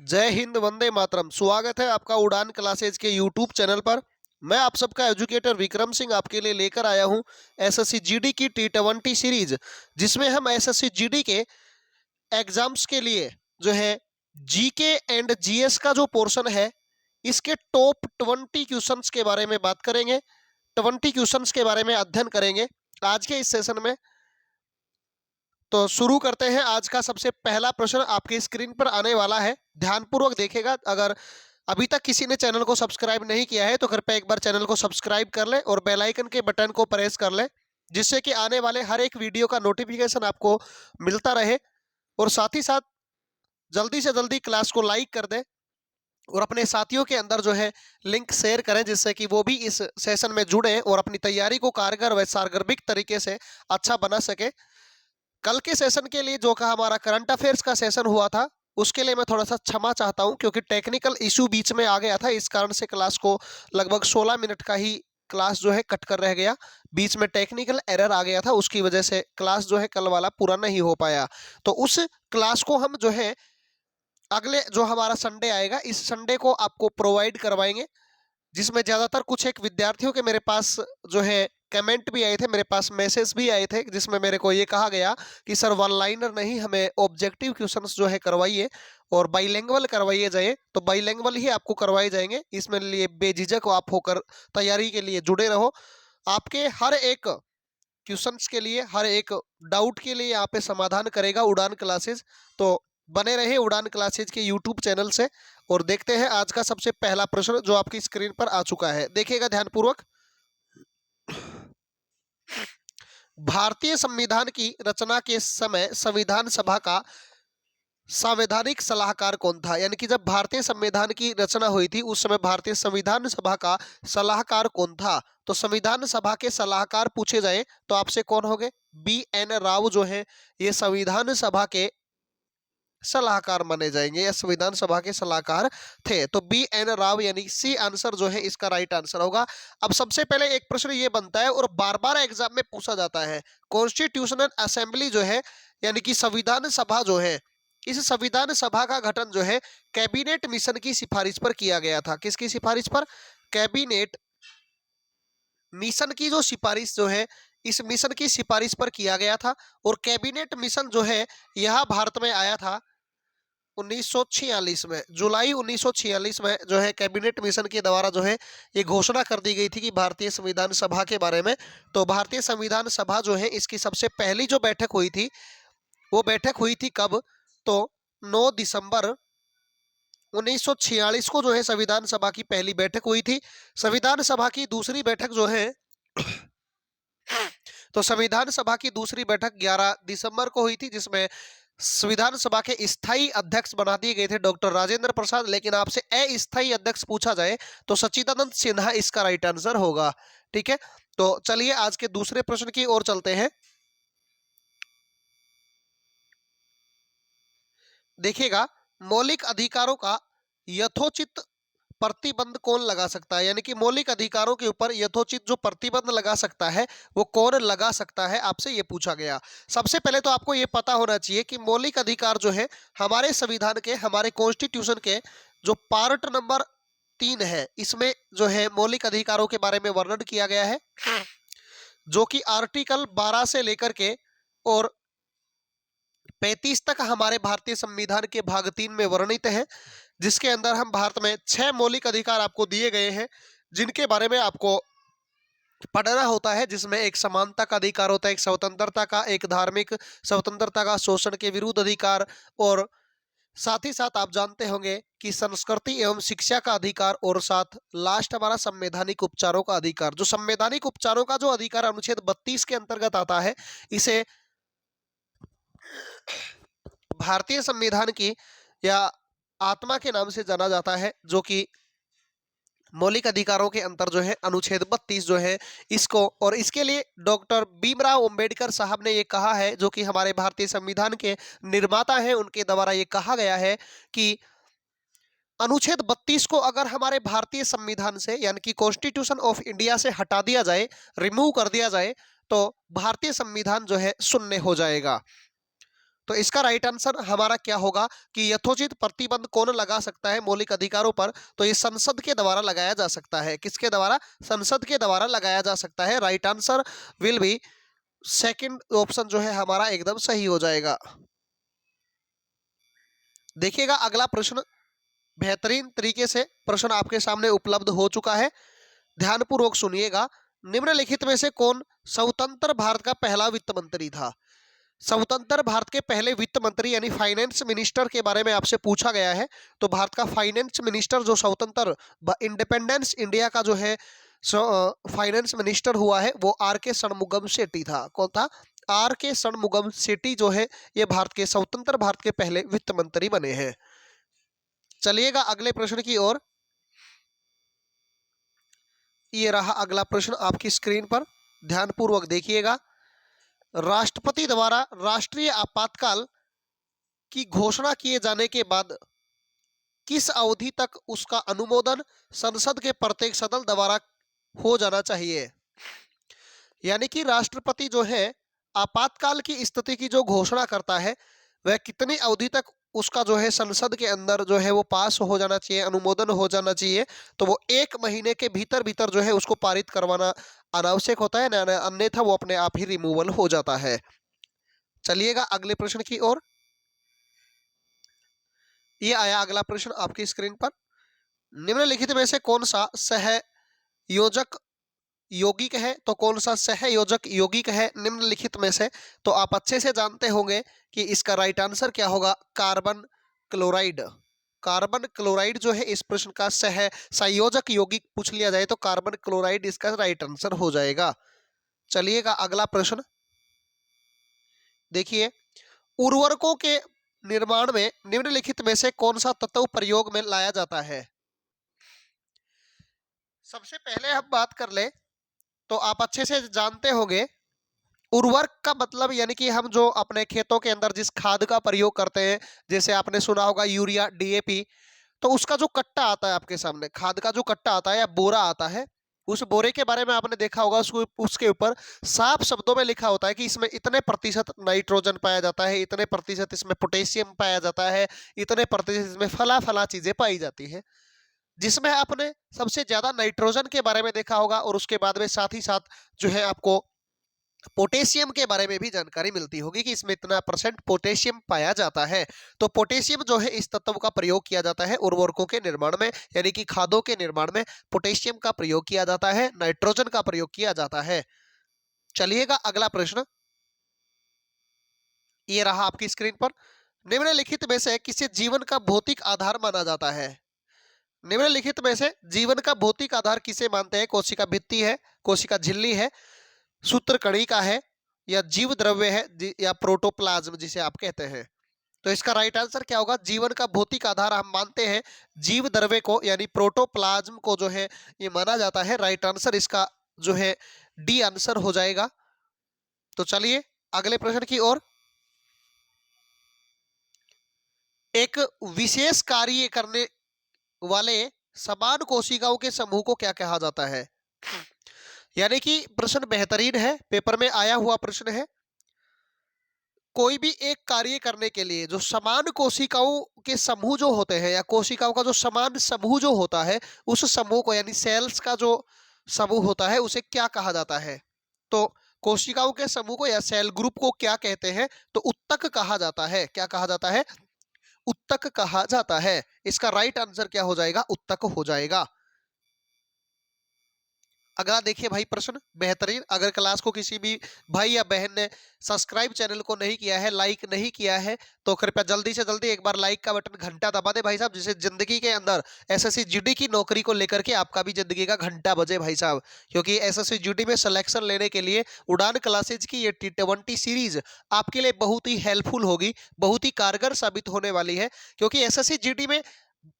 जय हिंद, वंदे मातरम। स्वागत है आपका उड़ान क्लासेज के यूट्यूब चैनल पर। मैं आप सबका एजुकेटर विक्रम सिंह आपके लिए लेकर आया हूं एसएससी जीडी की T20 सीरीज, जिसमें हम एसएससी जीडी के एग्जाम्स के लिए जो है जीके एंड जीएस का जो पोर्शन है, इसके टॉप 20 क्वेश्चंस के बारे में बात करेंगे। 20 क्वेश्चंस के बारे में अध्ययन करेंगे आज के इस सेशन में। तो शुरू करते हैं। आज का सबसे पहला प्रश्न आपके स्क्रीन पर आने वाला है, ध्यानपूर्वक देखिएगा। अगर अभी तक किसी ने चैनल को सब्सक्राइब नहीं किया है तो कृपया एक बार चैनल को सब्सक्राइब कर ले और बेल आइकन के बटन को प्रेस कर ले, जिससे कि आने वाले हर एक वीडियो का नोटिफिकेशन आपको मिलता रहे। और साथ ही साथ जल्दी से जल्दी क्लास को लाइक कर दे और अपने साथियों के अंदर जो है लिंक शेयर करें, जिससे कि वो भी इस सेशन में जुड़े और अपनी तैयारी को कारगर व सारगर्भिक तरीके से अच्छा बना सके। कल के सेशन के लिए जो का हमारा करंट अफेयर्स का सेशन हुआ था, उसके लिए मैं थोड़ा सा क्षमा चाहता हूं, क्योंकि टेक्निकल इशू बीच में आ गया था। इस कारण से क्लास को लगभग 16 मिनट का ही क्लास जो है कट कर रह गया। बीच में टेक्निकल एरर आ गया था, उसकी वजह से क्लास जो है कल वाला पूरा नहीं हो पाया। तो उस क्लास को हम जो है अगले जो हमारा संडे आएगा, इस संडे को आपको प्रोवाइड करवाएंगे, जिसमें ज़्यादातर कुछ एक विद्यार्थियों के मेरे पास जो है कमेंट भी आए थे, मेरे पास मैसेज भी आए थे, जिसमें मेरे को ये कहा गया कि सर वन लाइनर नहीं, हमें ऑब्जेक्टिव क्वेश्चंस जो है करवाइए और बाइलैंग्वेज करवाइए जाए। तो बाइलैंग्वेज ही आपको करवाए जाएंगे। इसमें लिए बेझिझक आप होकर तैयारी के लिए जुड़े रहो। आपके हर एक क्वेश्चंस के लिए, हर एक डाउट के लिए यहाँ पे समाधान करेगा उड़ान क्लासेज। तो बने रहे उड़ान क्लासेज के यूट्यूब चैनल से। और देखते हैं आज का सबसे पहला प्रश्न जो आपकी स्क्रीन पर आ चुका है, देखिएगा ध्यानपूर्वक। भारतीय संविधान की रचना के समय संविधान सभा का संवैधानिक सलाहकार कौन था? यानी कि जब भारतीय संविधान की रचना हुई थी, उस समय भारतीय संविधान सभा का सलाहकार कौन था? तो संविधान सभा के सलाहकार पूछे जाए तो आपसे कौन होंगे? BN राव जो है ये संविधान सभा के सलाहकार माने जाएंगे, या संविधान सभा के सलाहकार थे। तो BN राव यानी सी आंसर जो है इसका राइट आंसर होगा। अब सबसे पहले एक प्रश्न ये बनता है और बार बार एग्जाम में पूछा जाता है, कॉन्स्टिट्यूशनल असेंबली जो है यानी कि संविधान सभा जो है, इस संविधान सभा का गठन जो है कैबिनेट मिशन की सिफारिश पर किया गया था। किसकी सिफारिश पर? कैबिनेट मिशन की जो सिफारिश जो है, इस मिशन की सिफारिश पर किया गया था। और कैबिनेट मिशन जो है यह भारत में आया था 1946 में, जुलाई 1946 में जो है कैबिनेट मिशन के द्वारा जो है ये घोषणा कर दी गई थी कि भारतीय संविधान सभा के बारे में। तो भारतीय संविधान सभा जो है इसकी सबसे पहली जो बैठक हुई थी, वो बैठक हुई थी कब? तो 9 दिसंबर 1946 को जो है संविधान सभा की पहली बैठक हुई थी। संविधान सभा की दूसरी बैठक जो है तो संविधान सभा की दूसरी बैठक 11 दिसंबर को हुई थी, जिसमें संविधान सभा के स्थायी अध्यक्ष बना दिए गए थे डॉक्टर राजेंद्र प्रसाद। लेकिन आपसे अस्थायी अध्यक्ष पूछा जाए तो सच्चिदानंद सिन्हा इसका राइट आंसर होगा। ठीक है, तो चलिए आज के दूसरे प्रश्न की ओर चलते हैं। देखिएगा, मौलिक अधिकारों का यथोचित प्रतिबंध कौन लगा सकता है? यानी कि मौलिक अधिकारों के ऊपर यथोचित जो प्रतिबंध लगा सकता है वो कौन लगा सकता है, आपसे ये पूछा गया। सबसे पहले तो आपको ये पता होना चाहिए कि मौलिक अधिकार जो है हमारे संविधान के, हमारे कॉन्स्टिट्यूशन के जो पार्ट नंबर 3 है, इसमें जो है मौलिक अधिकारों के बारे में वर्णन किया गया है, जो कि आर्टिकल 12 से लेकर के और 35 तक हमारे भारतीय संविधान के भाग 3 में वर्णित है, जिसके अंदर हम भारत में 6 मौलिक अधिकार आपको दिए गए हैं, जिनके बारे में आपको पढ़ना होता है। जिसमें एक समानता का अधिकार होता है, एक स्वतंत्रता का, एक धार्मिक स्वतंत्रता का, शोषण के विरुद्ध अधिकार, और साथ ही साथ आप जानते होंगे कि संस्कृति एवं शिक्षा का अधिकार, और साथ लास्ट हमारा संवैधानिक उपचारों का अधिकार। जो संवैधानिक उपचारों का जो अधिकार अनुच्छेद 32 के अंतर्गत आता है, इसे भारतीय संविधान की या आत्मा के नाम से जाना जाता है, जो कि मौलिक अधिकारों के अंतर जो है अनुच्छेद 32 जो है इसको। और इसके लिए डॉक्टर भीमराव अंबेडकर साहब ने ये कहा है, जो कि हमारे भारतीय संविधान के निर्माता हैं, उनके द्वारा ये कहा गया है कि अनुच्छेद 32 को अगर हमारे भारतीय संविधान से यानी कि कॉन्स्टिट्यूशन ऑफ इंडिया से हटा दिया जाए, रिमूव कर दिया जाए, तो भारतीय संविधान जो है शून्य हो जाएगा। तो इसका राइट आंसर हमारा क्या होगा कि यथोचित प्रतिबंध कौन लगा सकता है मौलिक अधिकारों पर, तो ये संसद के द्वारा लगाया जा सकता है। किसके द्वारा? संसद के द्वारा लगाया जा सकता है। Right answer will be second option जो है हमारा एकदम सही हो जाएगा। देखिएगा अगला प्रश्न, बेहतरीन तरीके से प्रश्न आपके सामने उपलब्ध हो चुका है, ध्यानपूर्वक सुनिएगा। निम्नलिखित में से कौन स्वतंत्र भारत का पहला वित्त मंत्री था? स्वतंत्र भारत के पहले वित्त मंत्री यानी फाइनेंस मिनिस्टर के बारे में आपसे पूछा गया है। तो भारत का फाइनेंस मिनिस्टर जो स्वतंत्र इंडिपेंडेंस इंडिया का जो है फाइनेंस मिनिस्टर हुआ है वो आर के षणमुगम शेट्टी था। कौन था? आर के षणमुगम शेट्टी जो है ये भारत के स्वतंत्र भारत के पहले वित्त मंत्री बने हैं। चलिएगा अगले प्रश्न की ओर। ये रहा अगला प्रश्न आपकी स्क्रीन पर, ध्यानपूर्वक देखिएगा। राष्ट्रपति द्वारा राष्ट्रीय आपातकाल की घोषणा किए जाने के बाद किस अवधि तक उसका अनुमोदन संसद के प्रत्येक सदन द्वारा हो जाना चाहिए? यानी कि राष्ट्रपति जो है आपातकाल की स्थिति की जो घोषणा करता है वह कितनी अवधि तक उसका जो है संसद के अंदर जो है वो पास हो जाना चाहिए, अनुमोदन हो जाना चाहिए? तो वो 1 महीने के भीतर भीतर जो है उसको पारित करवाना अनावश्यक होता है, ना अन्यथा वो अपने आप ही रिमूवल हो जाता है। चलिएगा अगले प्रश्न की ओर। ये आया अगला प्रश्न आपकी स्क्रीन पर। निम्नलिखित में से कौन सा सहयोजक यौगिक है? तो कौन सा सहयोजक यौगिक है निम्नलिखित में से? तो आप अच्छे से जानते होंगे कि इसका राइट आंसर क्या होगा? Carbon chloride. कार्बन क्लोराइड जो है इस प्रश्न का संयोजक यौगिक पूछ लिया जाए तो कार्बन क्लोराइड इसका राइट आंसर हो जाएगा। चलिएगा अगला प्रश्न देखिए, उर्वरकों के निर्माण में निम्नलिखित में से कौन सा तत्व प्रयोग में लाया जाता है? सबसे पहले हम बात कर ले तो आप अच्छे से जानते होंगे उर्वरक का मतलब यानी कि हम जो अपने खेतों के अंदर जिस खाद का प्रयोग करते हैं, जैसे आपने सुना होगा यूरिया, डीएपी, तो उसका जो कट्टा आता है आपके सामने, खाद का जो कट्टा आता है या बोरा आता है, उस बोरे के बारे में आपने देखा होगा, उसके ऊपर साफ शब्दों में लिखा होता है कि इसमें इतने प्रतिशत नाइट्रोजन पाया जाता है, इतने प्रतिशत इसमें पोटेशियम पाया जाता है, इतने प्रतिशत इसमें फला फला चीजें पाई जाती है। जिसमें आपने सबसे ज्यादा नाइट्रोजन के बारे में देखा होगा और उसके बाद में साथ ही साथ जो है आपको पोटेशियम के बारे में भी जानकारी मिलती होगी कि इसमें इतना % पोटेशियम पाया जाता है। तो पोटेशियम जो है इस तत्व का प्रयोग किया जाता है उर्वरकों के निर्माण में, यानी कि खादों के निर्माण में पोटेशियम का प्रयोग किया जाता है, नाइट्रोजन का प्रयोग किया जाता है। चलिएगा अगला प्रश्न, ये रहा आपकी स्क्रीन पर। निम्नलिखित में से किसे जीवन का भौतिक आधार माना जाता है? निम्नलिखित में से जीवन का भौतिक आधार किसे मानते हैं? कोशिका भित्ति है, कोशिका झिल्ली है, सूत्रकणिका है, या जीव द्रव्य है, या प्रोटोप्लाज्म जिसे आप कहते हैं? तो इसका राइट आंसर क्या होगा? जीवन का भौतिक आधार हम मानते हैं जीव द्रव्य को, यानी प्रोटोप्लाज्म को जो है ये माना जाता है। राइट आंसर इसका जो है डी आंसर हो जाएगा। तो चलिए अगले प्रश्न की ओर। एक विशेष कार्य करने वाले समान कोशिकाओं के समूह को क्या कहा जाता है? यानी कि प्रश्न बेहतरीन है, पेपर में आया हुआ प्रश्न है। कोई भी एक कार्य करने के लिए जो समान कोशिकाओं के समूह जो होते हैं या कोशिकाओं का जो समान समूह जो होता है उस समूह को, यानी सेल्स का जो समूह होता है उसे क्या कहा जाता है? तो कोशिकाओं के समूह को या सेल ग्रुप को क्या कहते हैं? तो उत्तक कहा जाता है। क्या कहा जाता है? उत्तक कहा जाता है। इसका राइट आंसर क्या हो जाएगा? उत्तक हो जाएगा। अगला देखिए भाई प्रश्न बेहतरीन। अगर क्लास को किसी भी भाई या बहन ने सब्सक्राइब चैनल को नहीं किया है, लाइक नहीं किया है, तो कृपया जल्दी से जल्दी एक बार लाइक का बटन घंटा दबा दे भाई साहब, जिससे जिंदगी के अंदर एसएससी जीडी की नौकरी को लेकर के आपका भी जिंदगी का घंटा बजे भाई साहब। क्योंकि एसएससी जीडी में सिलेक्शन लेने के लिए उड़ान क्लासेज की ये T20 सीरीज आपके लिए बहुत ही हेल्पफुल होगी, बहुत ही कारगर साबित होने वाली है। क्योंकि एसएससी जीडी में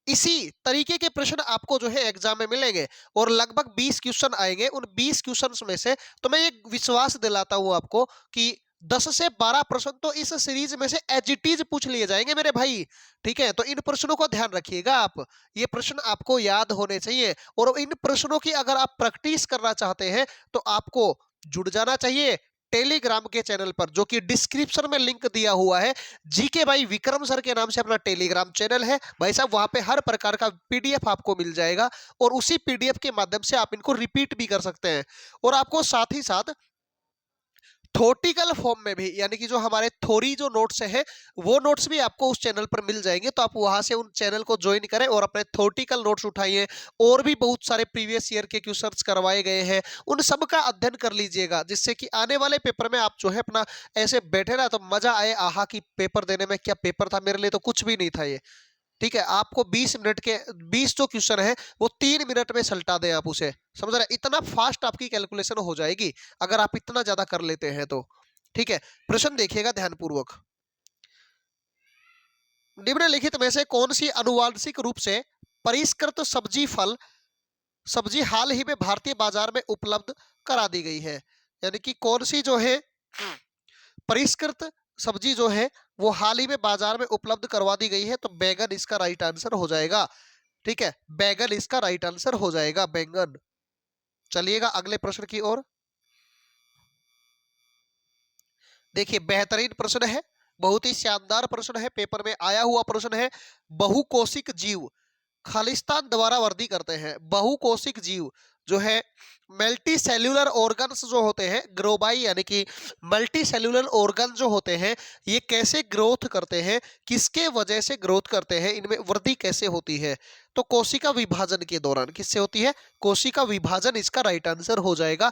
इसी तरीके के प्रश्न आपको जो है एग्जाम में मिलेंगे और लगभग 20 क्वेश्चन आएंगे। उन 20 क्वेश्चंस में से तो मैं एक विश्वास दिलाता हूं आपको कि 10 से 12 प्रश्न तो इस सीरीज में से एज इट इज पूछ लिए जाएंगे मेरे भाई। ठीक है, तो इन प्रश्नों को ध्यान रखिएगा आप, ये प्रश्न आपको याद होने चाहिए। और इन प्रश्नों की अगर आप प्रैक्टिस करना चाहते हैं तो आपको जुड़ जाना चाहिए टेलीग्राम के चैनल पर, जो कि डिस्क्रिप्शन में लिंक दिया हुआ है। जीके भाई विक्रम सर के नाम से अपना टेलीग्राम चैनल है भाई साहब, वहां पे हर प्रकार का पीडीएफ आपको मिल जाएगा और उसी पीडीएफ के माध्यम से आप इनको रिपीट भी कर सकते हैं। और आपको साथ ही साथ थ्योरेटिकल फॉर्म में भी, यानी कि जो हमारे थ्योरी जो नोट्स हैं वो नोट्स भी आपको उस चैनल पर मिल जाएंगे, तो आप वहां से उन चैनल को ज्वाइन करें और अपने थ्योरेटिकल नोट्स उठाइए। और भी बहुत सारे प्रीवियस ईयर के क्वेश्चंस करवाए गए हैं, उन सब का अध्ययन कर लीजिएगा, जिससे कि आने वाले पेपर में आप जो है अपना ऐसे बैठे ना तो मजा आए, आहा कि पेपर देने में क्या पेपर था, मेरे लिए तो कुछ भी नहीं था ये। ठीक है, आपको 20 मिनट के 20 जो क्वेश्चन है वो 3 मिनट में सलटा दें आप उसे, समझ रहे, इतना फास्ट आपकी कैलकुलेशन हो जाएगी अगर आप इतना ज्यादा कर लेते हैं तो। ठीक है, प्रश्न देखिएगा ध्यानपूर्वक। निम्नलिखित में से कौन सी अनुवांशिक रूप से परिष्कृत सब्जी हाल ही में भारतीय बाजार में उपलब्ध करा दी गई है? यानी कि कौन सी जो है परिष्कृत सब्जी जो है वो हाल ही में बाजार में उपलब्ध करवा दी गई है? तो बैगन इसका राइट आंसर हो जाएगा। ठीक है, बैगन इसका राइट आंसर हो जाएगा, बैंगन। चलिएगा अगले प्रश्न की ओर। देखिए बेहतरीन प्रश्न है, बहुत ही शानदार प्रश्न है, पेपर में आया हुआ प्रश्न है। बहुकोशिक जीव खालिस्तान द्वारा वर्दी करते हैं। बहुकोशिक जीव जो है मल्टी सेल्यूलर ऑर्गन्स जो होते हैं, ग्रोबाई यानी कि मल्टी सेल्यूलर ऑर्गन जो होते हैं, ये कैसे ग्रोथ करते हैं, किसके वजह से ग्रोथ करते हैं, इनमें वृद्धि कैसे होती है? तो कोशिका विभाजन के दौरान। किससे होती है? कोशिका विभाजन इसका राइट आंसर हो जाएगा।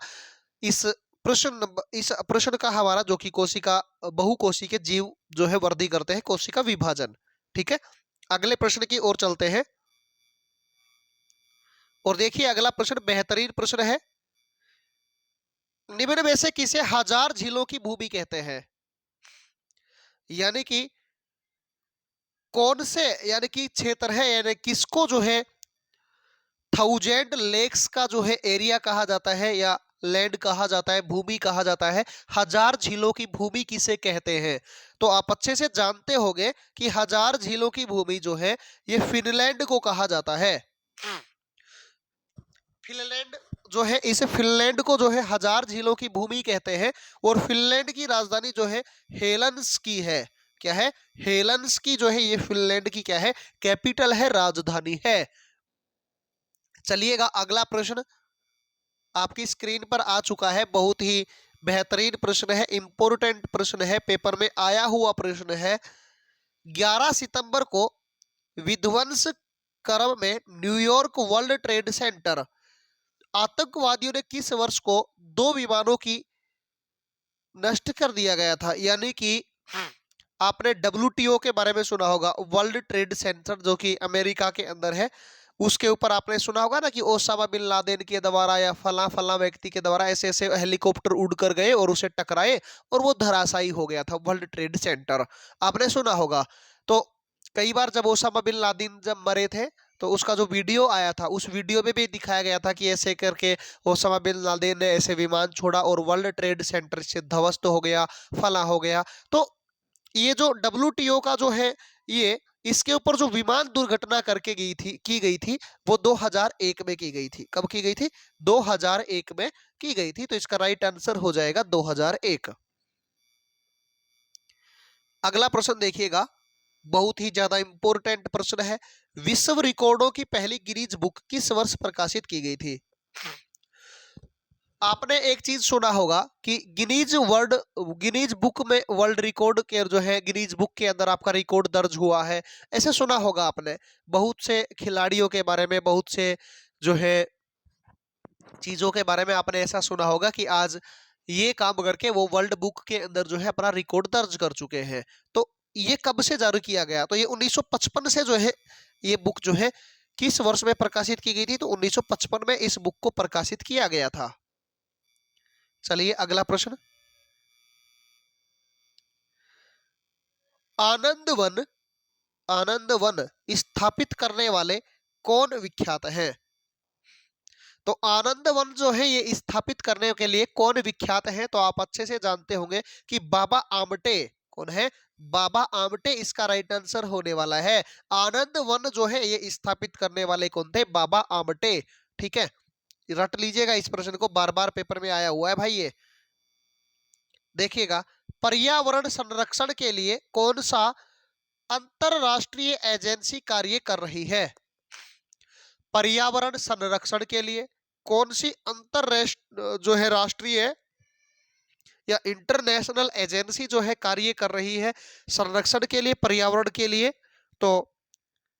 इस प्रश्न का हमारा जो कि कोशिका बहुकोशी के जीव जो है वृद्धि करते हैं, कोशिका विभाजन। ठीक है, अगले प्रश्न की ओर चलते हैं और देखिए अगला प्रश्न बेहतरीन प्रश्न है। निम्न में से किसे हजार झीलों की भूमि कहते हैं? यानी कि कौन से, यानी कि क्षेत्र है, यानी किसको जो है 1000 लेक्स का जो है एरिया कहा जाता है या लैंड कहा जाता है, भूमि कहा जाता है? हजार झीलों की भूमि किसे कहते हैं? तो आप अच्छे से जानते होंगे कि हजार झीलों की भूमि जो है ये फिनलैंड को कहा जाता है। फिनलैंड जो है, इसे फिनलैंड को जो है हजार झीलों की भूमि कहते हैं। और फिनलैंड की राजधानी जो है हेलंस की है। क्या है? हेलंस की जो है ये फिनलैंड की क्या है? कैपिटल है, राजधानी है। चलिएगा अगला प्रश्न आपकी स्क्रीन पर आ चुका है, बहुत ही बेहतरीन प्रश्न है, इंपॉर्टेंट प्रश्न है, पेपर में आया हुआ प्रश्न है। 11 सितंबर को विध्वंस क्रम में न्यूयॉर्क वर्ल्ड ट्रेड सेंटर आतंकवादियों ने किस वर्ष को 2 विमानों की नष्ट कर दिया गया था? यानी कि आपने WTO के बारे में सुना होगा, वर्ल्ड ट्रेड सेंटर जो कि अमेरिका के अंदर है, उसके ऊपर आपने सुना होगा ना कि ओसामा बिन लादेन के द्वारा या फला फला व्यक्ति के द्वारा ऐसे ऐसे हेलीकॉप्टर उड़ कर गए और उसे टकराए और वो धराशायी हो गया था, वर्ल्ड ट्रेड सेंटर आपने सुना होगा। तो कई बार जब ओसामा बिन लादेन जब मरे थे तो उसका जो वीडियो आया था, उस वीडियो में भी दिखाया गया था कि ऐसे करके ओसामा बिन लादेन ने ऐसे विमान छोड़ा और वर्ल्ड ट्रेड सेंटर से ध्वस्त हो गया, फला हो गया। तो ये जो WTO का जो है ये इसके ऊपर जो विमान दुर्घटना करके की गई थी वो 2001 में की गई थी। कब की गई थी? 2001 में की गई थी। तो इसका राइट आंसर हो जाएगा 2001। अगला प्रश्न देखिएगा, बहुत ही ज्यादा इंपॉर्टेंट प्रश्न है। विश्व रिकॉर्डों की पहली गिनीज बुक किस वर्ष प्रकाशित की गई थी? आपने एक चीज सुना होगा कि गिनीज बुक में वर्ल्ड रिकॉर्ड के जो है, गिनीज बुक के अंदर आपका रिकॉर्ड दर्ज हुआ है, ऐसे सुना होगा आपने। बहुत से खिलाड़ियों के बारे में, बहुत से जो है चीजों के बारे में आपने ऐसा सुना होगा कि आज ये काम करके वो वर्ल्ड बुक के अंदर जो है अपना रिकॉर्ड दर्ज कर चुके हैं। तो ये कब से जारी किया गया? तो ये 1955 से जो है ये बुक जो है किस वर्ष में प्रकाशित की गई थी? तो 1955 में इस बुक को प्रकाशित किया गया था। चलिए अगला प्रश्न, आनंद वन स्थापित करने वाले कौन विख्यात हैं? तो आनंद वन जो है ये स्थापित करने के लिए कौन विख्यात है? तो आप अच्छे से जानते होंगे कि बाबा आमटे। कौन है? बाबा आमटे इसका राइट आंसर होने वाला है। आनंद वन जो है ये स्थापित करने वाले कौन थे? बाबा आमटे। ठीक है, रट लीजिएगा इस प्रश्न को, बार बार पेपर में आया हुआ है भाई ये। देखिएगा, पर्यावरण संरक्षण के लिए कौन सा अंतरराष्ट्रीय एजेंसी कार्य कर रही है? पर्यावरण संरक्षण के लिए कौन सी अंतरराष्ट्रीय जो है राष्ट्रीय या इंटरनेशनल एजेंसी जो है कार्य कर रही है संरक्षण के लिए, पर्यावरण के लिए? तो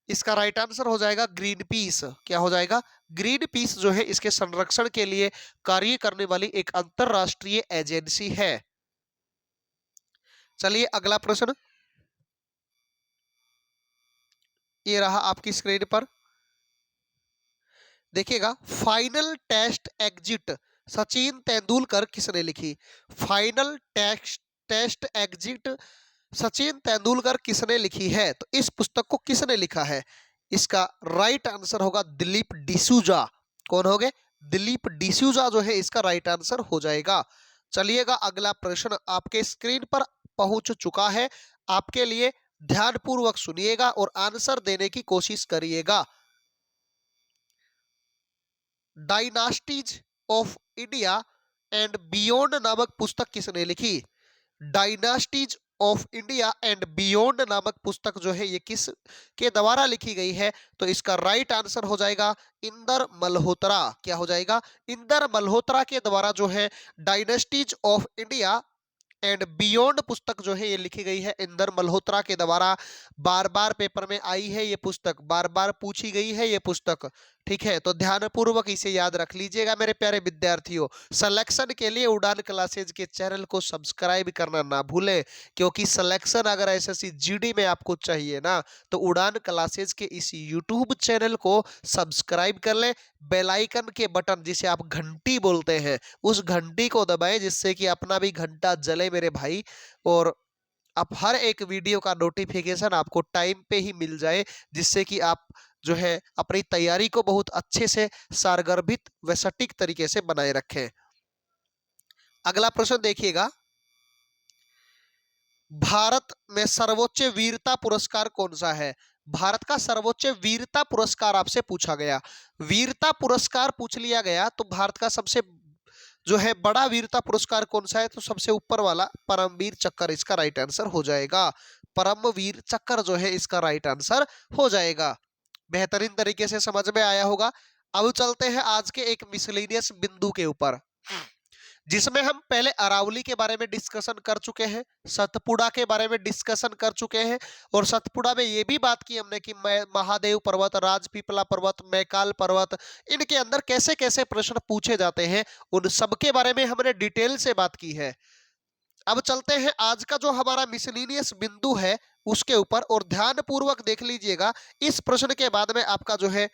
इसका राइट आंसर हो जाएगा ग्रीन पीस। क्या हो जाएगा? ग्रीन पीस जो है इसके संरक्षण के लिए कार्य करने वाली एक अंतरराष्ट्रीय एजेंसी है। चलिए अगला प्रश्न, ये रहा आपकी स्क्रीन पर। देखिएगा, final test exit Sachin Tendulkar किसने लिखी? Final test exit Sachin Tendulkar किसने लिखी है? तो इस पुस्तक को किसने लिखा है? इसका राइट आंसर होगा दिलीप डिसूजा। कौन हो गए? दिलीप डिसूजा जो है इसका राइट आंसर हो जाएगा। चलिएगा अगला प्रश्न आपके स्क्रीन पर पहुंच चुका है, आपके लिए ध्यानपूर्वक सुनिएगा और आंसर देने की कोशिश करिएगा। Dynasties of India and beyond नामक पुस्तक किसने लिखी? Dynasties of India and beyond नामक पुस्तक जो है ये किस के द्वारा लिखी गई है? तो इसका राइट आंसर हो जाएगा इंदर मल्होत्रा। क्या हो जाएगा? इंदर मल्होत्रा के द्वारा जो है dynasties of India and beyond पुस्तक जो है ये लिखी गई है इंदर मल्होत्रा के द्वारा। बार बार पेपर में आई है ये पुस्तक, बार बार पूछी गई है ये पुस्तक। ठीक है, तो ध्यानपूर्वक इसे याद रख लीजिएगा मेरे प्यारे विद्यार्थियों। सिलेक्शन के लिए उड़ान क्लासेज के चैनल को सब्सक्राइब करना ना भूलें, क्योंकि सिलेक्शन अगर एसएससी जीडी में आपको चाहिए ना, तो उड़ान क्लासेज के इस यूट्यूब चैनल को सब्सक्राइब कर लें। बेल आइकन के बटन जिसे आप घंटी बोलते हैं, उस घंटी को दबाएं जिससे कि अपना भी घंटा जले मेरे भाई, और आप हर एक वीडियो का नोटिफिकेशन आपको टाइम पे ही मिल जाए, जिससे कि आप जो है अपनी तैयारी को बहुत अच्छे से सारगर्भित व सटीक तरीके से बनाए रखें। अगला प्रश्न देखिएगा, भारत में सर्वोच्च वीरता पुरस्कार कौन सा है? भारत का सर्वोच्च वीरता पुरस्कार आपसे पूछा गया, वीरता पुरस्कार पूछ लिया गया, तो भारत का सबसे जो है बड़ा वीरता पुरस्कार कौन सा है? तो सबसे ऊपर वाला परमवीर चक्र इसका राइट आंसर हो जाएगा। परमवीर चक्र जो है इसका राइट आंसर हो जाएगा। बेहतरीन तरीके से समझ में आया होगा। अब चलते हैं आज के एक मिसलेनियस बिंदु के ऊपर, जिसमें हम पहले अरावली के बारे में डिस्कशन कर चुके हैं, सतपुड़ा के बारे में डिस्कशन कर चुके हैं, और सतपुड़ा में ये भी बात की हमने कि महादेव पर्वत, राजपीपला पर्वत, मैकाल पर्वत, इनके अंदर कैसे कैसे प्रश्न पूछे जाते हैं, उन सब के बारे में हमने डिटेल से बात की है। अब चलते हैं आज का जो हमारा मिसलेनियस बिंदु है उसके ऊपर, और ध्यान पूर्वक देख लीजिएगा। इस प्रश्न के बाद में आपका जो है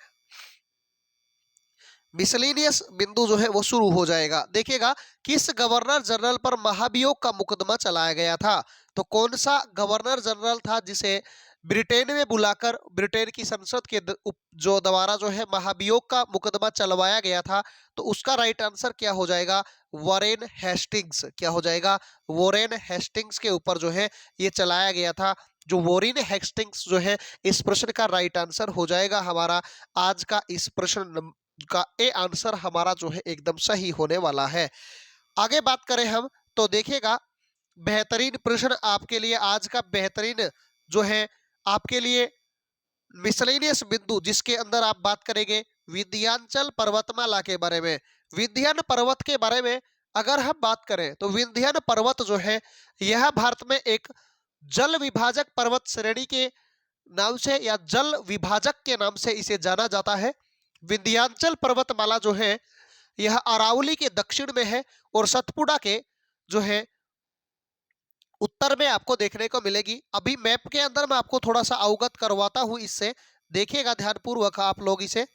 मिसलेनियस बिंदु जो है वो शुरू हो जाएगा। देखिएगा, किस गवर्नर जनरल पर महाभियोग का मुकदमा चलाया गया था? तो कौन सा गवर्नर जनरल था जिसे ब्रिटेन में बुलाकर ब्रिटेन की संसद के जो द्वारा जो है महाभियोग का मुकदमा चलवाया गया था? तो उसका राइट आंसर क्या हो जाएगा? Warren Hastings. क्या हो जाएगा? वॉरेन हेस्टिंग्स के ऊपर जो है ये चलाया गया था। जो वॉरेन हेस्टिंग्स जो है इस प्रश्न का राइट आंसर हो जाएगा हमारा। आज का इस प्रश्न का ए आंसर हमारा जो है एकदम सही होने वाला है। आगे बात करें हम, तो देखिएगा बेहतरीन प्रश्न आपके लिए आज का, बेहतरीन जो है आपके लिए मिसलेनियस बिंदु, जिसके अंदर आप बात करेंगे विंध्याचल पर्वतमाला के बारे में। विंध्यान पर्वत के बारे में अगर हम बात करें तो विंध्यान पर्वत जो है यह भारत में एक जल विभाजक पर्वत श्रेणी के नाम से या जल विभाजक के नाम से इसे जाना जाता है। विंध्याचल पर्वतमाला जो है यह अरावली के दक्षिण में है और सतपुड़ा के जो है उत्तर में आपको देखने को मिलेगी। अभी मैप के अंदर मैं आपको थोड़ा सा अवगत करवाता हूं इससे, देखिएगा ध्यानपूर्वक आप लोग इसे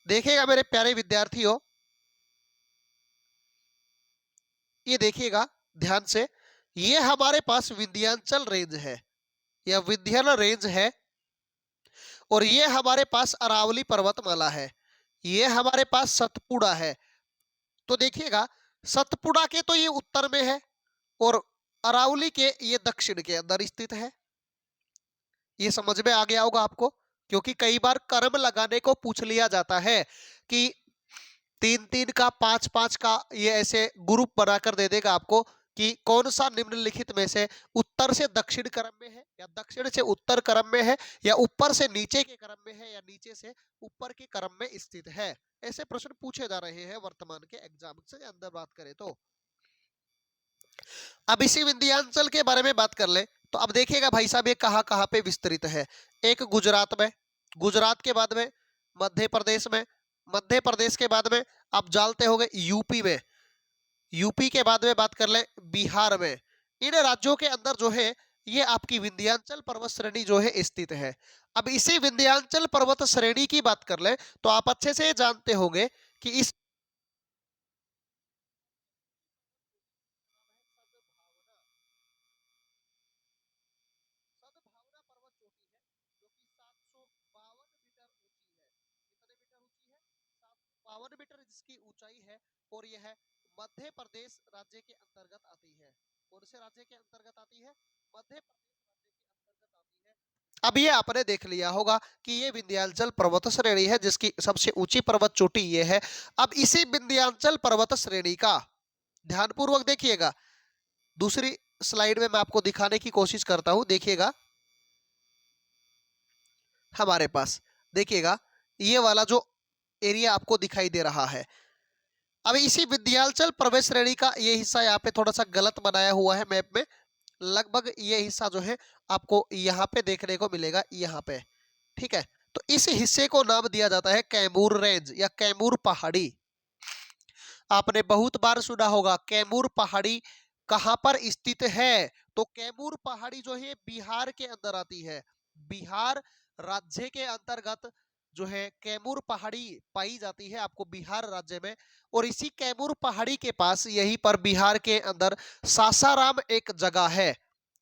देखिएगा मेरे प्यारे विद्यार्थियों। ये देखिएगा ध्यान से, ये हमारे पास विंध्याचल रेंज है या विंध्यन रेंज है, और ये हमारे पास अरावली पर्वतमाला है, ये हमारे पास सतपुड़ा है। तो देखिएगा सतपुड़ा के तो ये उत्तर में है और अरावली के ये दक्षिण के अंदर स्थित है। ये समझ में आ गया होगा आपको, क्योंकि कई बार कर्म लगाने को पूछ लिया जाता है कि 3-3 का 5-5 का ये ऐसे ग्रुप बनाकर दे देगा आपको कि कौन सा निम्नलिखित में से उत्तर से दक्षिण क्रम में है, या दक्षिण से उत्तर क्रम में है, या ऊपर से नीचे के क्रम में है, या नीचे से ऊपर के क्रम में स्थित है। ऐसे प्रश्न पूछे जा रहे हैं वर्तमान के एग्जाम से अंदर बात करें तो। अब इसी विंध्याचल के बारे में बात कर ले तो अब देखिएगा भाई साहब ये कहाँ कहाँ पे विस्तृत है। एक गुजरात में, गुजरात के बाद में मध्य प्रदेश में, मध्य प्रदेश के बाद में आप जानते होंगे यूपी में, यूपी के बाद में बात कर ले बिहार में। इन राज्यों के अंदर जो है ये आपकी विंध्याचल पर्वत श्रेणी जो है स्थित है। अब इसी विंध्याचल पर्वत श्रेणी की बात कर ले तो आप अच्छे से जानते होंगे कि इस सद्भावना पर्वत चोटी है जो कि 752 मीटर ऊंची है। कितने मीटर ऊंची है? 752 मीटर जिसकी ऊंचाई है, और यह मध्य प्रदेश राज्य के अंतर्गत आती है। कौन से राज्य के अंतर्गत आती है? मध्य प्रदेश राज्य के अंतर्गत आती है। अब ये आपने देख लिया होगा कि ये विंध्याचल पर्वत श्रेणी है जिसकी सबसे ऊंची पर्वत चोटी ये है। अब इसी विंध्याचल पर्वत श्रेणी का ध्यानपूर्वक देखिएगा, दूसरी स्लाइड में मैं आपको दिखाने की कोशिश करता हूं, देखिएगा हमारे पास, देखिएगा ये वाला जो एरिया आपको दिखाई दे रहा है। अब इसी विंध्याचल पर्वत श्रेणी का ये हिस्सा यहाँ पे थोड़ा सा गलत बनाया हुआ है मैप में। लगभग ये हिस्सा जो है आपको यहाँ पे देखने को मिलेगा, यहाँ पे, ठीक है। तो इस हिस्से को नाम दिया जाता है कैमूर रेंज या कैमूर पहाड़ी। आपने बहुत बार सुना होगा कैमूर पहाड़ी कहां पर स्थित है। तो कैमूर पहाड़ी जो है बिहार के अंदर आती है। बिहार राज्य के अंतर्गत जो है कैमूर पहाड़ी पाई जाती है आपको बिहार राज्य में। और इसी कैमूर पहाड़ी के पास यहीं पर बिहार के अंदर सासाराम एक जगह है।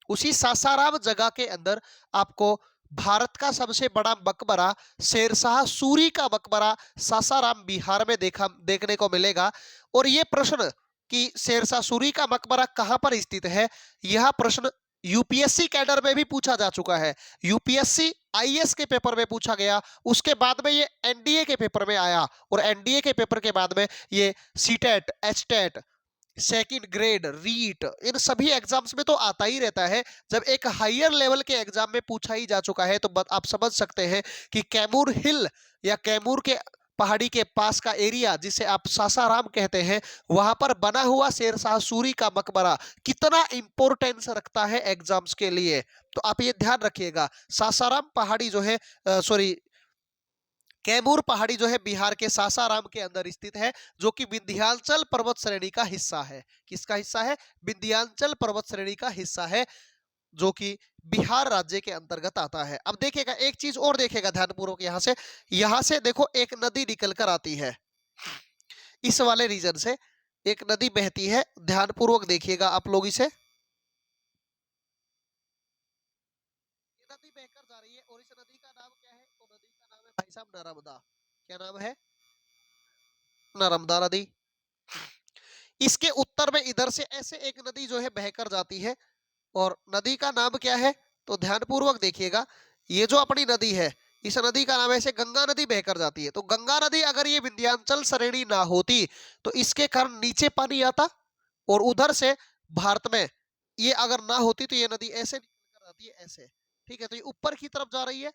उसी सासाराम जगह के अंदर आपको भारत का सबसे बड़ा मकबरा शेरशाह सूरी का मकबरा सासाराम बिहार में देखने को मिलेगा। और ये प्रश्न कि शेरशाह सूरी का मकबरा कहां पर स्थित है, यह प्रश्न यूपीएससी कैडर में भी पूछा जा चुका है। यूपीएससी आईएएस के पेपर में पूछा गया, उसके बाद में ये एनडीए के पेपर में आया, और एनडीए के पेपर के बाद में ये CTET, HTET, second grade, REET, इन सभी एग्जाम्स में तो आता ही रहता है। जब एक हायर लेवल के एग्जाम में पूछा ही जा चुका है तो आप समझ सकते हैं कि कैमूर हिल या कैमूर के पहाड़ी के पास का एरिया जिसे आप सासाराम कहते हैं, वहां पर बना हुआ शेरशाह सूरी का मकबरा कितना इंपॉर्टेंस रखता है एग्जाम्स के लिए। तो आप ये ध्यान रखिएगा, सासाराम पहाड़ी जो है कैमूर पहाड़ी जो है बिहार के सासाराम के अंदर स्थित है, जो कि विंध्याचल पर्वत श्रेणी का हिस्सा है। किसका हिस्सा है? विंध्याचल पर्वत श्रेणी का हिस्सा है, जो कि बिहार राज्य के अंतर्गत आता है। अब देखिएगा एक चीज और देखिएगा ध्यानपूर्वक, यहां से देखो एक नदी निकल कर आती है, इस वाले रीजन से एक नदी बहती है। ध्यानपूर्वक देखिएगा आप लोग इसे, नदी बहकर जा रही है और इस नदी का नाम क्या है? तो नदी का नाम है भाई साहब नर्मदा। क्या नाम है? नर्मदा नदी। इसके उत्तर में इधर से ऐसे एक नदी जो है बहकर जाती है, और नदी का नाम क्या है? तो ध्यानपूर्वक देखिएगा, ये जो अपनी नदी है इस नदी का नाम ऐसे गंगा नदी बहकर जाती है। तो गंगा नदी अगर ये विंध्याचल श्रेणी ना होती तो इसके कारण नीचे पानी आता, और उधर से भारत में ये अगर ना होती तो ये नदी ऐसे निकल कर आती है, ऐसे, ठीक है। तो ये ऊपर की तरफ जा रही है,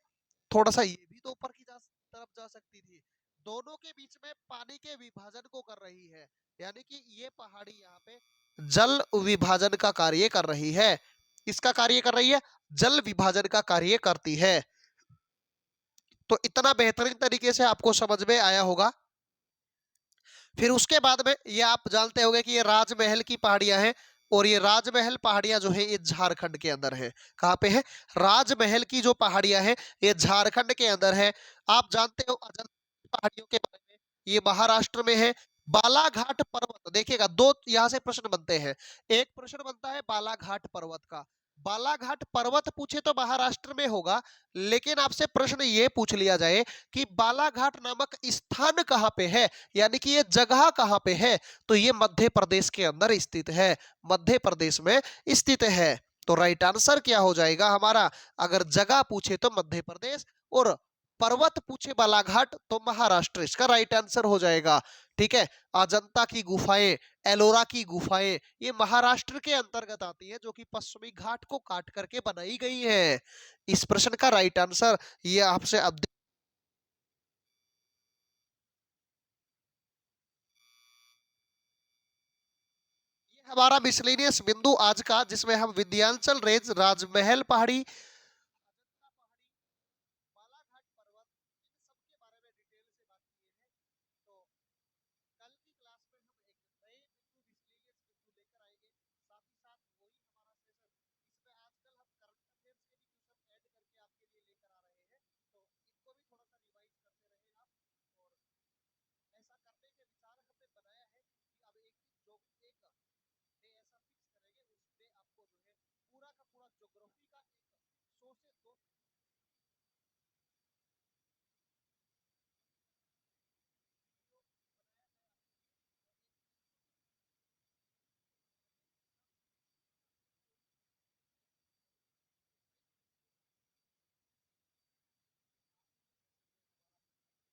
थोड़ा सा ये भी तो ऊपर की तरफ जा सकती थी। दोनों के बीच में पानी के विभाजन को कर रही है, यानी कि ये पहाड़ी यहाँ पे जल विभाजन का कार्य कर रही है। इसका कार्य कर रही है, जल विभाजन का कार्य करती है। तो इतना बेहतरीन तरीके से आपको समझ में आया होगा। फिर उसके बाद में ये आप जानते होंगे कि ये राजमहल की पहाड़ियां हैं, और ये राजमहल पहाड़ियां जो है ये झारखंड के अंदर है। कहाँ पे है? राजमहल की जो पहाड़ियां हैं ये झारखंड के अंदर है। आप जानते हो अजंता पहाड़ियों के बारे में, ये महाराष्ट्र में है। बालाघाट पर्वत देखिएगा, दो यहां से प्रश्न बनते हैं। एक प्रश्न बनता है बालाघाट पर्वत का। बालाघाट पर्वत पूछे तो महाराष्ट्र में होगा, लेकिन आपसे प्रश्न ये पूछ लिया जाए कि बालाघाट नामक स्थान कहाँ पे है, यानी कि ये जगह कहाँ पे है, तो ये मध्य प्रदेश के अंदर स्थित है, मध्य प्रदेश में स्थित है। तो राइट आंसर क्या हो जाएगा हमारा? अगर जगह पूछे तो मध्य प्रदेश, और पर्वत पूछे बालाघाट तो महाराष्ट्र, इसका राइट आंसर हो जाएगा। ठीक है। अजंता की गुफाएं, एलोरा की गुफाएं, ये महाराष्ट्र के अंतर्गत आती है, जो कि पश्चिमी घाट को काट करके बनाई गई है। इस प्रश्न का राइट आंसर ये आपसे अब ये हमारा मिसलेनियस बिंदु आज का, जिसमें हम विंध्याचल रेंज, राजमहल पहाड़ी, बालाघाट पर्वत, इन सब के बारे में डिटेल से बात किए हैं। तो कल की क्लास में हम एक नए बिंदु, मिसलेनियस बिंदु लेकर आएंगे, साथ ही साथ वही हमारा सेशन, इसमें आजकल हम करंट अफेयर्स के भी क्वेश्चन ऐड करके आपके लिए लेकर आ रहे हैं, तो इनको भी थोड़ा सा रिवाइज करते रहे आप। और ऐसा करने के विचार हमने बनाया है कि अब एक दिन जो एक डे ऐसा फिक्स करेंगे, उस डे आपको जो है पूरा का पूरा ज्योग्राफी का एक 100 से 2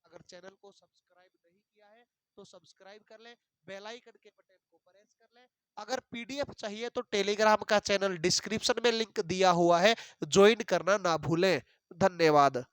अगर चैनल को सब्सक्राइब नहीं किया है तो सब्सक्राइब कर ले, बेल आइकन के बटन को प्रेस कर ले। अगर पीडीएफ चाहिए तो टेलीग्राम का चैनल डिस्क्रिप्शन में लिंक दिया हुआ है, ज्वाइन करना ना भूलें। धन्यवाद।